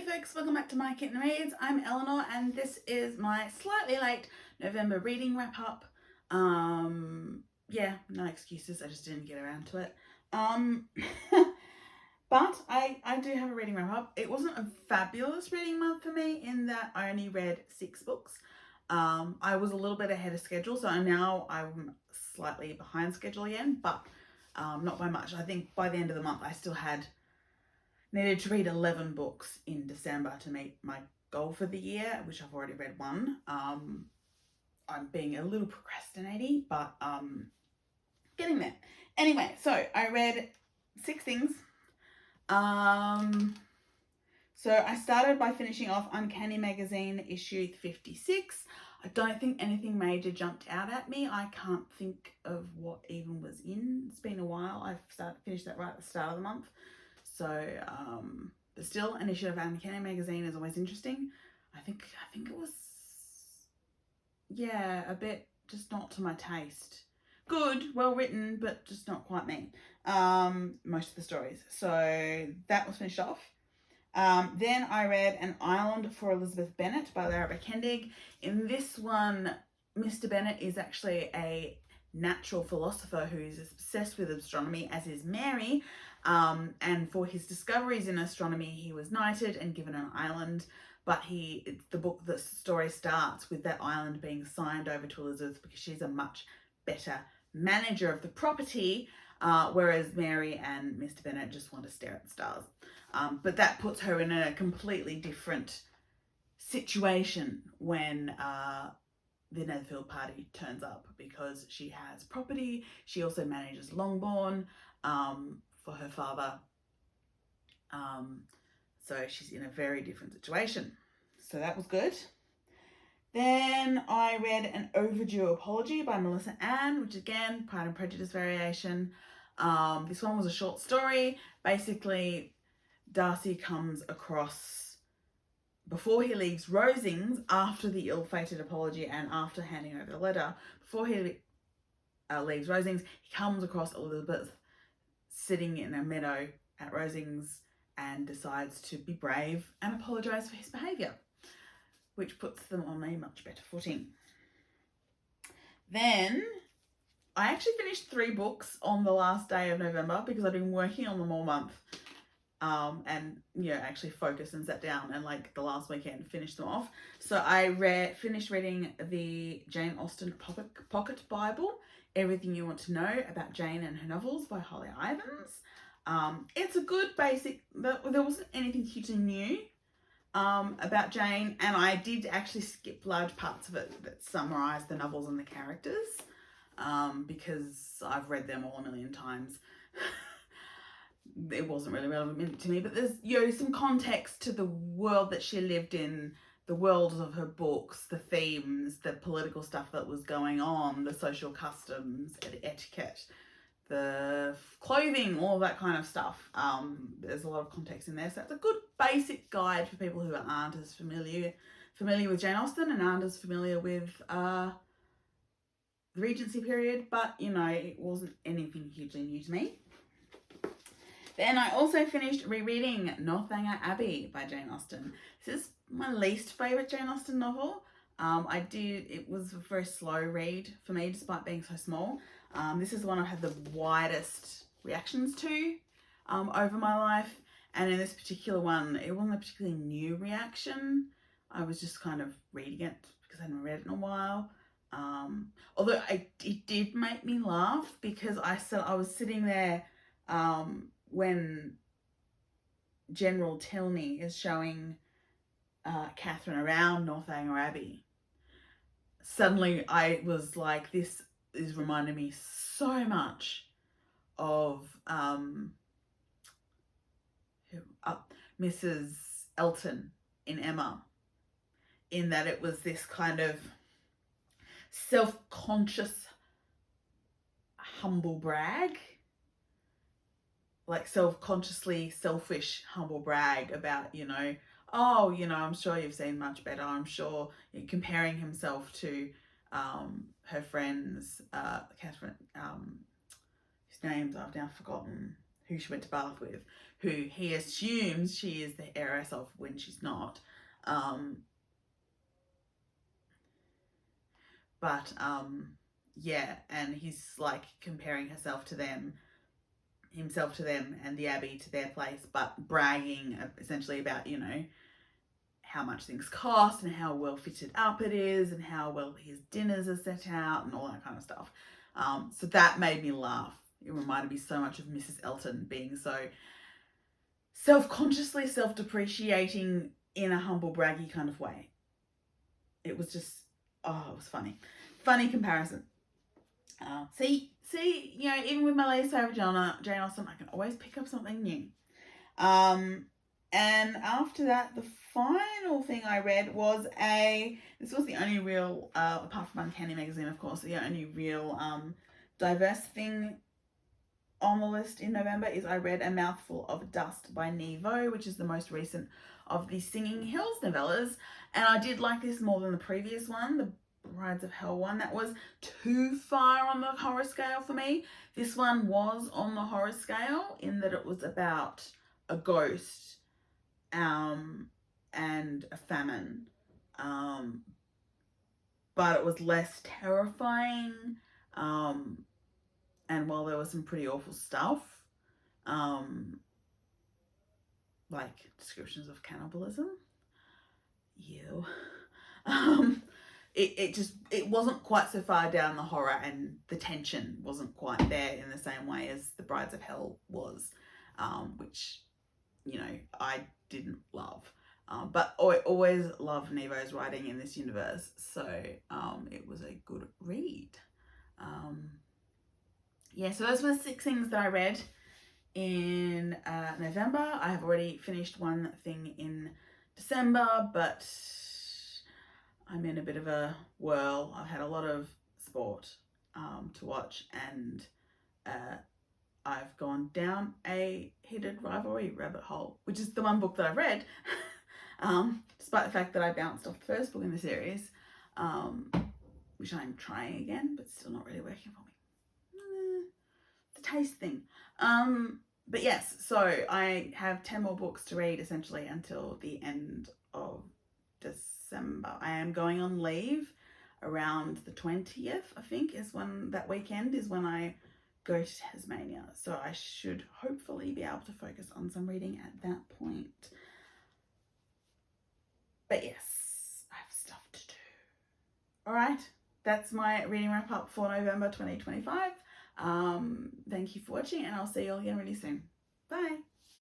Hey folks, welcome back to My Kitten Reads. I'm Eleanor and this is my slightly late November reading wrap up. Yeah, no excuses, I just didn't get around to it. But I do have a reading wrap up. It wasn't a fabulous reading month for me in that I only read 6 books. I was a little bit ahead of schedule, so now I'm slightly behind schedule again, but not by much. I think by the end of the month I still needed to read 11 books in December to meet my goal for the year, which I've already read one. I'm being a little procrastinating, but getting there. Anyway, so I read 6 things. So I started by finishing off Uncanny Magazine issue 56. I don't think anything major jumped out at me. I can't think of what even was in. It's been a while. I finished that right at the start of the month. So, but still, an issue of Uncanny Magazine is always interesting. I think it was, yeah, a bit just not to my taste. Good, well written, but just not quite me. Most of the stories. So that was finished off. Then I read An Island for Elizabeth Bennet by Lara Kendig. In this one, Mr. Bennet is actually a natural philosopher who's obsessed with astronomy, as is Mary. And for his discoveries in astronomy, he was knighted and given an island. But the story starts with that island being signed over to Elizabeth because she's a much better manager of the property, whereas Mary and Mr. Bennet just want to stare at the stars. But that puts her in a completely different situation when the Netherfield party turns up, because she has property. She also manages Longbourn for her father. So she's in a very different situation. So that was good. Then I read An Overdue Apology by Melissa Ann, which again, Pride and Prejudice variation. This one was a short story. Basically, Darcy comes across, before he leaves Rosings, after the ill-fated apology and after handing over the letter, before he leaves Rosings, he comes across Elizabeth sitting in a meadow at Rosings and decides to be brave and apologise for his behaviour, which puts them on a much better footing. Then I actually finished 3 books on the last day of November because I've been working on them all month. And actually focused and sat down and like the last weekend finished them off. So I finished reading the Jane Austen Pocket Bible, Everything You Want to Know About Jane and Her Novels by Holly Ivans. It's a good basic, but there wasn't anything hugely new about Jane, and I did actually skip large parts of it that summarise the novels and the characters, because I've read them all a million times. It wasn't really relevant to me, but there's some context to the world that she lived in, the world of her books, the themes, the political stuff that was going on, the social customs, the etiquette, the clothing, all that kind of stuff. There's a lot of context in there, so it's a good basic guide for people who aren't as familiar with Jane Austen and aren't as familiar with the Regency period, but it wasn't anything hugely new to me. Then I also finished rereading Northanger Abbey by Jane Austen. This is my least favourite Jane Austen novel. It was a very slow read for me, despite being so small. This is the one I've had the widest reactions to over my life. And in this particular one, it wasn't a particularly new reaction. I was just kind of reading it because I hadn't read it in a while. Although it did make me laugh, because I was sitting there when General Tilney is showing Catherine around Northanger Abbey. Suddenly I was like, this is reminding me so much of Mrs. Elton in Emma, in that it was this kind of self-conscious humble brag, like self-consciously selfish humble brag about, I'm sure you've seen much better. I'm sure, comparing himself to her friends, Catherine, whose names I've now forgotten, who she went to Bath with, who he assumes she is the heiress of when she's not. Yeah, and he's like comparing himself to them and the Abbey to their place, but bragging essentially about, you know, how much things cost and how well fitted up it is and how well his dinners are set out and all that kind of stuff. So that made me laugh. It reminded me so much of Mrs. Elton being so self-consciously self-depreciating in a humble braggy kind of way. It was just, it was funny comparison. See, you know, even with my least favorite Jane Austen, I can always pick up something new. And after that, the final thing I read was this was the only real, apart from Uncanny Magazine, of course, the only real diverse thing on the list in November is I read A Mouthful of Dust by Nghi Vo, which is the most recent of the Singing Hills novellas. And I did like this more than the previous one, the Brides of Hell one. That was too far on the horror scale for me. This one was on the horror scale in that it was about a ghost and a famine, but it was less terrifying, and while there was some pretty awful stuff, like descriptions of cannibalism, it wasn't quite so far down the horror, and the tension wasn't quite there in the same way as the Brides of Hell was, which, you know, I didn't love. But I always love Nghi Vo's writing in this universe, so it was a good read. Yeah, so those were the 6 things that I read in November. I have already finished one thing in December, but I'm in a bit of a whirl. I've had a lot of sport to watch, and I've gone down a heated rivalry rabbit hole, which is the one book that I've read, despite the fact that I bounced off the first book in the series, which I'm trying again, but still not really working for me. It's a taste thing. But yes, so I have 10 more books to read essentially until the end of December. I am going on leave around the 20th, I think, that weekend is when I go to Tasmania. So I should hopefully be able to focus on some reading at that point. But yes, I have stuff to do. All right, that's my reading wrap up for November 2025. Thank you for watching, and I'll see you all again really soon. Bye.